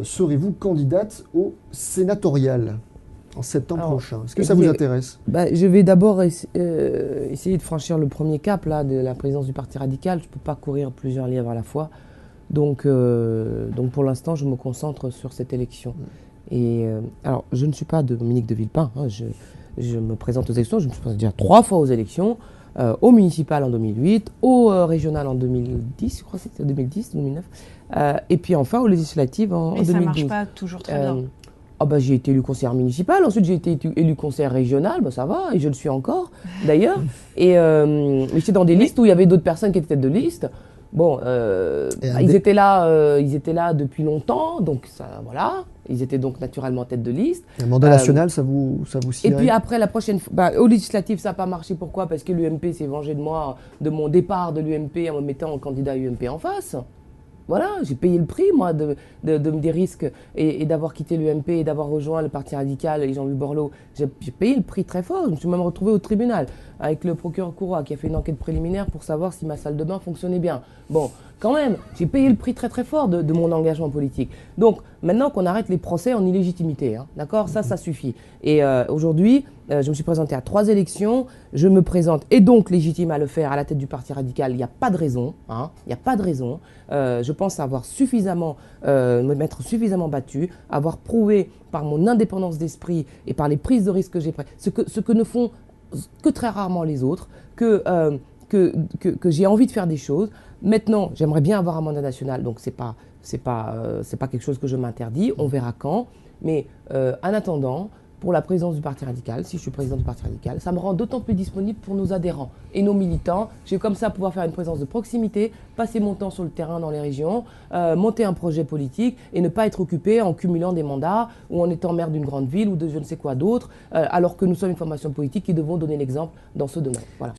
serez-vous candidate au sénatorial en septembre Alors, prochain? Est-ce que ça vous intéresse? Je vais d'abord essayer de franchir le premier cap là, de la présidence du Parti radical. Je ne peux pas courir plusieurs lièvres à la fois. Donc pour l'instant, je me concentre sur cette élection. Et alors, je ne suis pas Dominique de Villepin. Hein, je me présente aux élections. Je me suis présenté déjà 3 fois aux élections. Au municipal en 2008, au régional en 2010, je crois que c'était 2010, 2009, et puis enfin aux législatives en 2012. Mais ça ne marche pas toujours très bien. J'ai été élu conseiller municipal, ensuite j'ai été élu conseiller régional, ça va, et je le suis encore d'ailleurs. Et j'étais dans des listes où il y avait d'autres personnes qui étaient tête de liste. Bon, ils étaient là depuis longtemps, donc ça, voilà. Ils étaient donc naturellement tête de liste. Un mandat national, ça vous Et puis après, la prochaine fois, aux législatives, ça n'a pas marché. Pourquoi? Parce que l'UMP s'est vengé de moi, de mon départ de l'UMP en me mettant en candidat UMP en face. Voilà, j'ai payé le prix, moi, des risques et d'avoir quitté l'UMP et d'avoir rejoint le Parti radical et Jean-Louis Borloo. J'ai payé le prix très fort. Je me suis même retrouvé au tribunal avec le procureur Courroy qui a fait une enquête préliminaire pour savoir si ma salle de bain fonctionnait bien. Bon, quand même, j'ai payé le prix très très fort de mon engagement politique. Donc, maintenant qu'on arrête les procès en illégitimité, hein, d'accord? Ça suffit. Et aujourd'hui, je me suis présenté à 3 élections, je me présente, et donc légitime à le faire, à la tête du Parti radical. Il n'y a pas de raison, hein, il n'y a pas de raison. Je pense avoir suffisamment, me m'être suffisamment battu, avoir prouvé par mon indépendance d'esprit et par les prises de risques que j'ai prises, ce que ne font que très rarement les autres, que j'ai envie de faire des choses. Maintenant, j'aimerais bien avoir un mandat national, donc c'est pas quelque chose que je m'interdis, on verra quand. Mais en attendant, pour la présidence du Parti radical, si je suis président du Parti radical, ça me rend d'autant plus disponible pour nos adhérents et nos militants. Je vais comme ça pouvoir faire une présence de proximité, passer mon temps sur le terrain dans les régions, monter un projet politique et ne pas être occupé en cumulant des mandats ou en étant maire d'une grande ville ou de je ne sais quoi d'autre, alors que nous sommes une formation politique qui devons donner l'exemple dans ce domaine. Voilà.